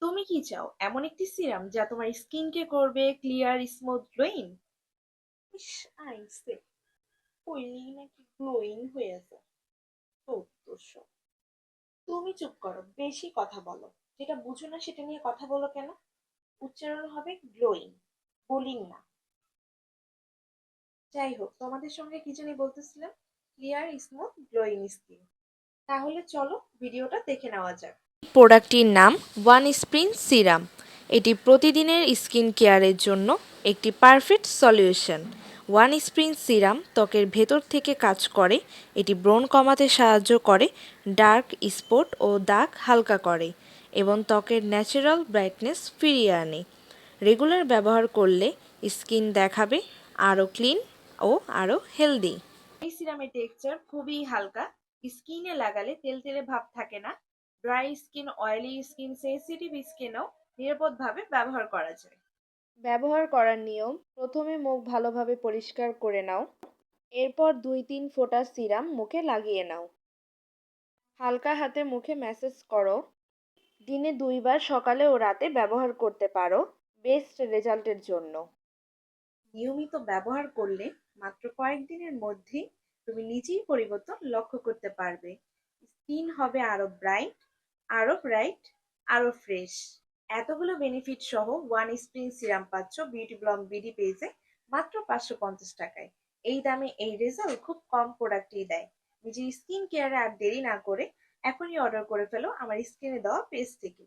তুমি কি চাও এমন একটি সিরাম যা তোমার স্কিনকে করবে ক্লিয়ার, স্মুথ, গ্লোয়িং? ইস, আইসে কইলেই নাকি গ্লোয়িং হয়ে যায়। তো দোষ। তুমি চুপ করো, বেশি কথা বলো। যেটা বুঝো না সেটা নিয়ে কথা বলো কেন? উচ্চারণ হবে গ্লোয়িং, বোলিং না। যাই হোক, তোমাদের সঙ্গে কি জানি বলতেছিলাম, ক্লিয়ার, স্মুথ, গ্লোয়িং স্কিন। তাহলে চলো ভিডিওটা দেখে নেওয়া যাক। প্রোডাক্টটির নাম ওয়ান স্প্রিন সিরাম। এটি প্রতিদিনের স্কিন কেয়ারের জন্য একটি পারফেক্ট সলিউশন। ওয়ান স্প্রিন সিরাম ত্বকের ভেতর থেকে কাজ করে। এটি ব্রণ কমাতে সাহায্য করে, ডার্ক স্পট ও দাগ হালকা করে এবং ত্বকের ন্যাচারাল ব্রাইটনেস ফিরিয়ে আনে। রেগুলার ব্যবহার করলে স্কিন দেখাবে আরও ক্লিন ও আরও হেলদি। এই সিরামের টেক্সচার খুবই হালকা, স্কিনে লাগালে তেলতেলে ভাব থাকে না। Dry skin, oily skin, sensitive স্কিনেও নিরাপদভাবে ব্যবহার করা যায়। ব্যবহার করার নিয়ম: প্রথমে মুখ ভালোভাবে পরিষ্কার করে নাও। এরপর 2-3 ফোঁটা সিরাম মুখে লাগিয়ে নাও। হালকা হাতে মুখে ম্যাসাজ করো। দিনে 2 বার সকালে ও রাতে ব্যবহার করতে পারো বেস্ট রেজাল্টের জন্য। নিয়মিত ব্যবহার করলে মাত্র কয়েকদিনের মধ্যেই তুমি নিজেই পরিবর্তন লক্ষ্য করতে পারবে। স্কিন হবে আরো ব্রাইট, আরো ব্রাইট, আরো ফ্রেশ। এতগুলো বেনিফিট সহ ওয়ান স্প্রিং সিরাম পাচ্ছ বিউটি ব্লম বিডি পেজে মাত্র 550 টাকায়। এই দামে এই রেজাল্ট খুব কম প্রোডাক্টই দেয়। নিজের স্কিন কেয়ারে আর দেরি না করে এখনই অর্ডার করে ফেলো আমার স্ক্রিনে দেওয়া পেজ থেকে।